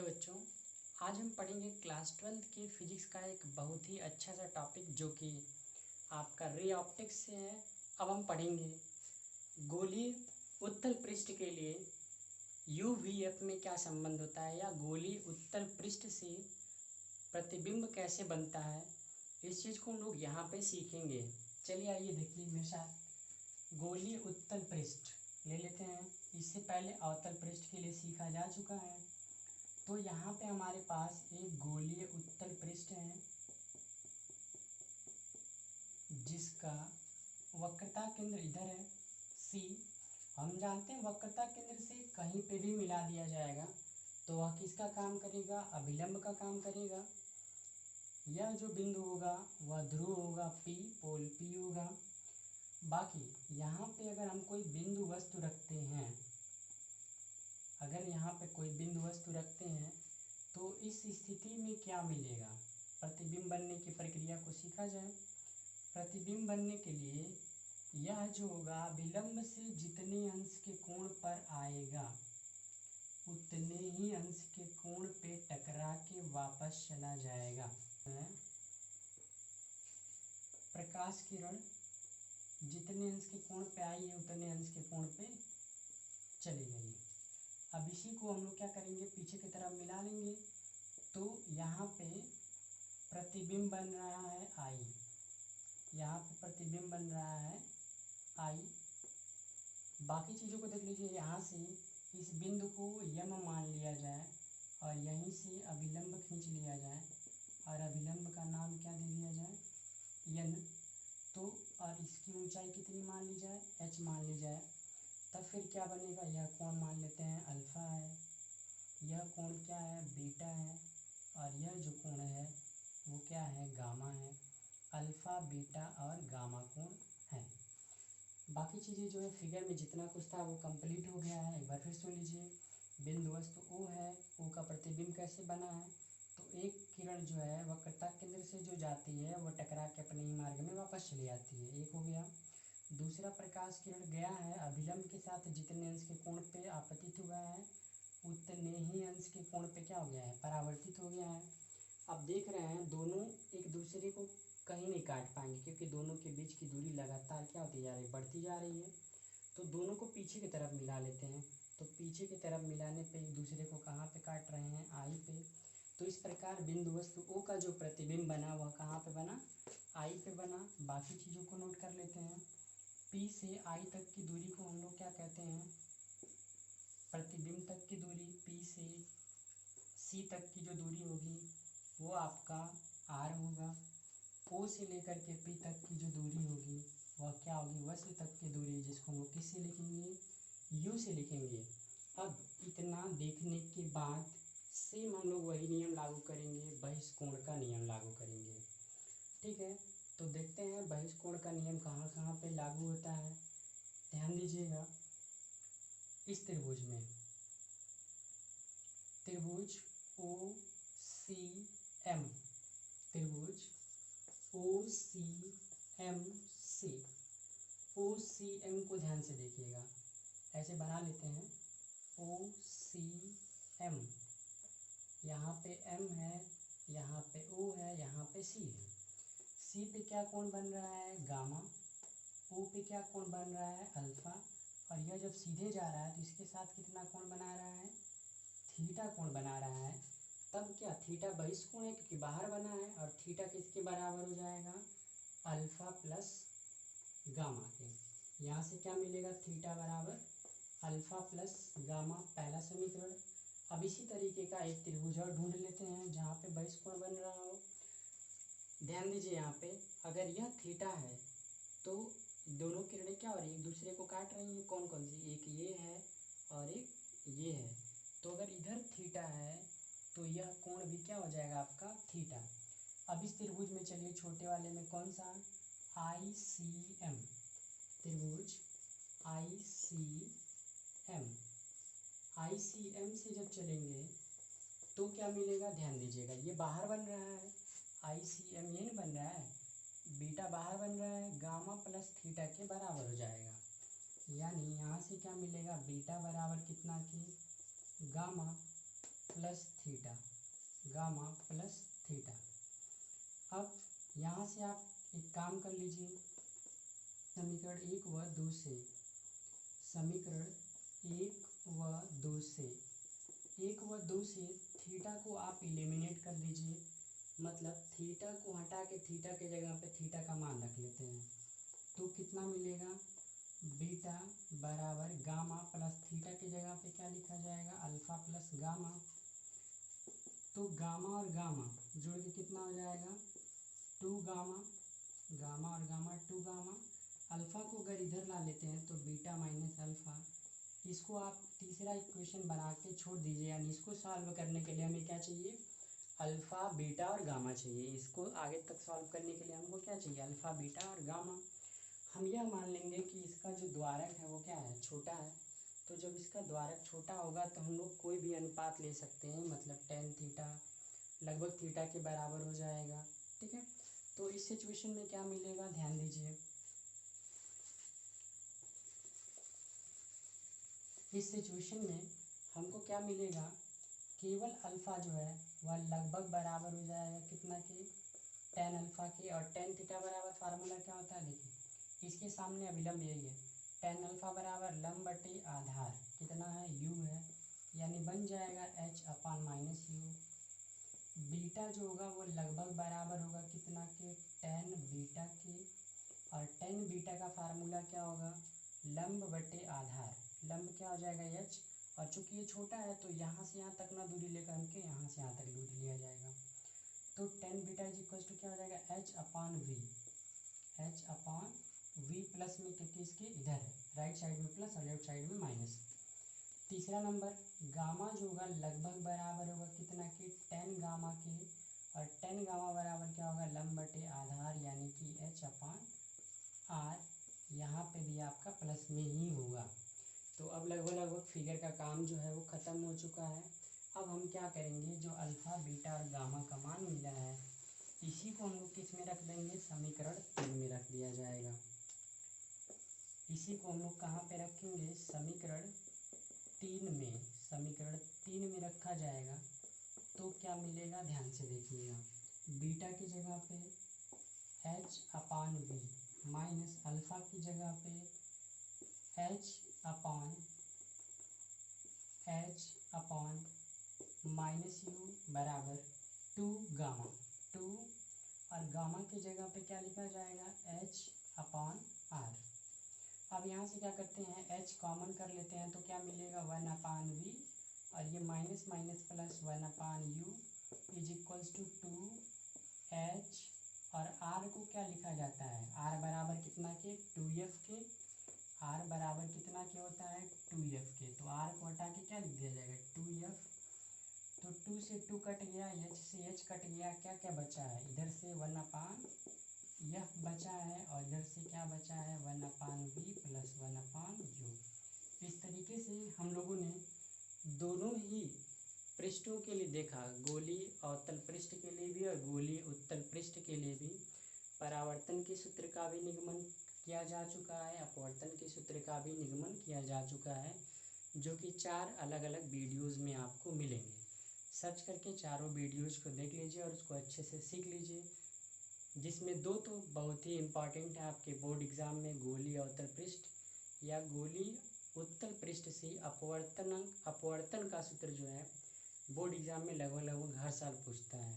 Hello बच्चों, आज हम पढ़ेंगे क्लास 12th के फिजिक्स का एक बहुत ही अच्छा सा टॉपिक जो कि आपका रे ऑप्टिक्स से है। अब हम पढ़ेंगे गोलीय उत्तल पृष्ठ के लिए UVF में क्या संबंध होता है या गोलीय उत्तल पृष्ठ से प्रतिबिंब कैसे बनता है। इस चीज़ को हम लोग यहाँ पे सीखेंगे। चलिए आइए देखिए मेरे साथ। गोलीय उत्तल पृष्ठ ले लेते हैं। इससे पहले अवतल पृष्ठ के लिए सीखा जा चुका है। तो यहाँ पे हमारे पास एक गोलीय उत्तल पृष्ठ है जिसका वक्रता केंद्र इधर है C। हम जानते हैं वक्रता केंद्र से कहीं पे भी मिला दिया जाएगा तो वह किसका काम करेगा, अभिलंब का काम करेगा। यह जो बिंदु होगा वह ध्रुव होगा, P पोल P होगा। बाकी यहाँ पे अगर हम कोई बिंदु वस्तु रखते हैं, अगर यहाँ पे कोई बिंदु वस्तु रखते हैं तो इस स्थिति में क्या मिलेगा। प्रतिबिंब बनने की प्रक्रिया को सीखा जाए। प्रतिबिंब बनने के लिए यह जो होगा विलंब से जितने अंश के कोण पर आएगा उतने ही अंश के कोण पे टकरा के वापस चला जाएगा। प्रकाश किरण जितने अंश के कोण पे आई है उतने अंश के कोण पे चली गई। अब इसी को हम लोग क्या करेंगे, पीछे की तरफ मिला लेंगे। तो यहाँ पे प्रतिबिंब बन रहा है I, यहाँ पे प्रतिबिंब बन रहा है I। बाकी चीज़ों को देख लीजिए। यहाँ से इस बिंदु को यम मान लिया जाए और यहीं से अभिलंब खींच लिया जाए और अभिलंब का नाम क्या दे दिया जाए, N। तो और इसकी ऊंचाई कितनी मान ली जाए, H मान ली जाए। तब फिर क्या बनेगा, यह कोण मान लेते हैं अल्फ़ा है, यह कोण क्या है, बीटा है, और यह जो कोण है वो क्या है, गामा है। अल्फ़ा, बीटा और गामा कोण है। बाकी चीज़ें जो है फिगर में जितना कुछ था वो कंप्लीट हो गया है। एक बार फिर सुन लीजिए। बिंदु वस्तु O है, O का प्रतिबिंब कैसे बना है, तो एक किरण जो है वक्रता केंद्र से जो जाती है वो टकरा के अपने ही मार्ग में वापस चली जाती है, एक हो गया। दूसरा, प्रकाश किरण गया है अभिलंब के साथ जितने अंश के कोण पे आपतित हुआ है उतने ही अंश के कोण पे क्या हो गया है, परावर्तित हो गया है। अब देख रहे हैं दोनों एक दूसरे को कहीं नहीं काट पाएंगे क्योंकि दोनों के बीच की दूरी लगातार क्या होती जा रही है, बढ़ती जा रही है। तो दोनों को पीछे की तरफ मिला लेते हैं। तो पीछे की तरफ मिलाने पे एक दूसरे को कहाँ पे काट रहे हैं, I पे। तो इस प्रकार बिंदु वस्तु O का जो प्रतिबिंब बना वह कहाँ पे बना, I पे बना। बाकी चीज़ों को नोट कर लेते हैं। P से I तक की दूरी को हम लोग क्या कहते हैं, प्रतिबिंब तक की दूरी। P से C तक की जो दूरी होगी वो आपका R होगा। O से लेकर के P तक की जो दूरी होगी वह क्या होगी, वक्र तक की दूरी, जिसको हम लोग किससे लिखेंगे, U से लिखेंगे। अब इतना देखने के बाद सेम हम लोग वही नियम लागू करेंगे, बहिष्कोण का नियम लागू करेंगे। ठीक है, तो देखते हैं बहिष्कोण का नियम कहाँ कहाँ पे लागू होता है। ध्यान दीजिएगा। इस त्रिभुज में, त्रिभुज OCM, त्रिभुज OCM से, OCM को ध्यान से देखिएगा, ऐसे बना लेते हैं OCM। यहाँ पे M है, यहाँ पे O है, यहाँ पे C है। C पे क्या कोण बन रहा है, गामा। O पे क्या कोण बन रहा है, अल्फ़ा। और यह जब सीधे जा रहा है तो इसके साथ कितना कोण बना रहा है, थीटा कोण बना रहा है। तब क्या थीटा बहिष्कोण है क्योंकि बाहर बना है, और थीटा किसके बराबर हो जाएगा, अल्फ़ा प्लस गामा के। यहाँ से क्या मिलेगा, थीटा बराबर अल्फ़ा प्लस गामा, पहला समीकरण। अब इसी तरीके का एक त्रिभुज और ढूंढ लेते हैं जहाँ पे बहिष्कोण बन रहा हो। ध्यान दीजिए, यहाँ पे अगर यह थीटा है तो दोनों किरणें क्या हो रही है, एक दूसरे को काट रही हैं। कौन कौन सी, एक ये है और एक ये है। तो अगर इधर थीटा है तो यह कोण भी क्या हो जाएगा आपका, थीटा। अब इस त्रिभुज में चलिए छोटे वाले में कौन सा, ICM, त्रिभुज ICM। ICM से जब चलेंगे तो क्या मिलेगा, ध्यान दीजिएगा। ये बाहर बन रहा है, ICM ये नहीं बन रहा है, बीटा बाहर बन रहा है, गामा प्लस थीटा के बराबर हो जाएगा। यानी यहाँ से क्या मिलेगा, बीटा बराबर कितना की, gamma plus theta, gamma plus theta. अब यहाँ से आप एक काम कर लीजिए, समीकरण 1 व 2 से, समीकरण 1 व 2 से, 1 व 2 से थीटा को आप एलिमिनेट कर दीजिए, मतलब थीटा को हटा के थीटा के जगह पे थीटा का मान रख लेते हैं, तो कितना मिलेगा, बीटा बराबर गामा प्लस थीटा की जगह पे क्या लिखा जाएगा, अल्फा प्लस गामा। तो गामा और गामा जोड़ के कितना हो जाएगा, 2 गामा, गामा और गामा 2 गामा। अल्फ़ा को अगर इधर ला लेते हैं तो बीटा माइनस अल्फ़ा, इसको आप तीसरा इक्वेशन बना के छोड़ दीजिए, यानी इसको सॉल्व करने के लिए हमें क्या चाहिए, अल्फ़ा बीटा और गामा चाहिए। इसको आगे तक सॉल्व करने के लिए हमको क्या चाहिए, अल्फ़ा बीटा और गामा। हम यह मान लेंगे कि इसका जो द्वारक है वो क्या है, छोटा है। तो जब इसका द्वारक छोटा होगा तो हम लोग कोई भी अनुपात ले सकते हैं, मतलब टेन थीटा लगभग थीटा के बराबर हो जाएगा, ठीक है। तो इस सिचुएशन में क्या मिलेगा, ध्यान दीजिए, इस सिचुएशन में हमको क्या मिलेगा, केवल अल्फ़ा जो है वह लगभग बराबर हो जाएगा कितना के, टेन अल्फ़ा के। और टेन थीटा बराबर फार्मूला क्या होता है, देखिए इसके सामने अभिलंब यही है, टेन अल्फ़ा बराबर लंब बटे आधार कितना है, यू है, यानी बन जाएगा H upon minus you. Beta जो होगा वो लगभग बराबर होगा कितना के, टेन बीटा के, और टेन बीटा का फार्मूला क्या होगा, लंब बटे आधार, लंब क्या हो जाएगा एच, और चूंकि ये छोटा है तो यहाँ से यहाँ तक ना दूरी लेकर हमके यहाँ से यहाँ तक दूरी लिया जाएगा। तो tan beta is equal to क्या हो जाएगा, H upon V, H upon V plus में, क्योंकि इसके इधर है राइट साइड में प्लस और लेफ्ट साइड में माइनस। तीसरा नंबर गामा जो होगा लगभग बराबर होगा कितना के, टेन गामा के, और टेन गामा बराबर क्या होगा, लंब बटे आधार यानी कि एच अपान आर, यहाँ पे भी आपका प्लस में ही होगा। तो अब लगभग फिगर का काम जो है वो ख़त्म हो चुका है। अब हम क्या करेंगे, जो अल्फ़ा बीटा और गामा का मान मिला है इसी को हम लोग किस में रख देंगे, समीकरण 3 में रख दिया जाएगा। इसी को हम लोग कहाँ पे रखेंगे, समीकरण 3 में, समीकरण 3 में रखा जाएगा। तो क्या मिलेगा, ध्यान से देखिएगा, बीटा की जगह पे H upon V minus alpha की जगह पे एच अपान माइनस यू बराबर 2 गामा, 2, और गामा की जगह पे क्या लिखा जाएगा, एच अपान आर। अब यहाँ से क्या करते हैं, एच कॉमन कर लेते हैं तो क्या मिलेगा, 1 अपान वी, और ये minus minus plus 1 upon u is equals to 2 H, और आर को क्या लिखा जाता है, आर बराबर कितना के, 2f के, आर बराबर कितना के होता है, 2f के। तो आर को हटा के क्या लिख दिया जाएगा, 2f। तो 2 से 2 कट गया, एच से एच कट गया, क्या क्या बचा है, इधर से 1 अपान यह बचा है, और इधर से क्या बचा है, 1 अपान वी प्लस 1 अपान यू। इस तरीके से हम लोगों ने दोनों ही पृष्ठों के लिए देखा, गोली अवतल पृष्ठ के लिए भी और गोली उत्तल पृष्ठ के लिए भी परावर्तन के सूत्र का भी निगमन किया जा चुका है, अपवर्तन के सूत्र का भी निगमन किया जा चुका है, जो कि 4 अलग अलग वीडियोज़ में आपको मिलेंगे। सर्च करके चारों वीडियोज़ को देख लीजिए और उसको अच्छे से सीख लीजिए, जिसमें 2 तो बहुत ही इम्पॉर्टेंट है आपके बोर्ड एग्ज़ाम में, गोली अवतल पृष्ठ या गोली उत्तल पृष्ठ से अपवर्तन का सूत्र जो है बोर्ड एग्ज़ाम में लगभग हर साल पूछता है।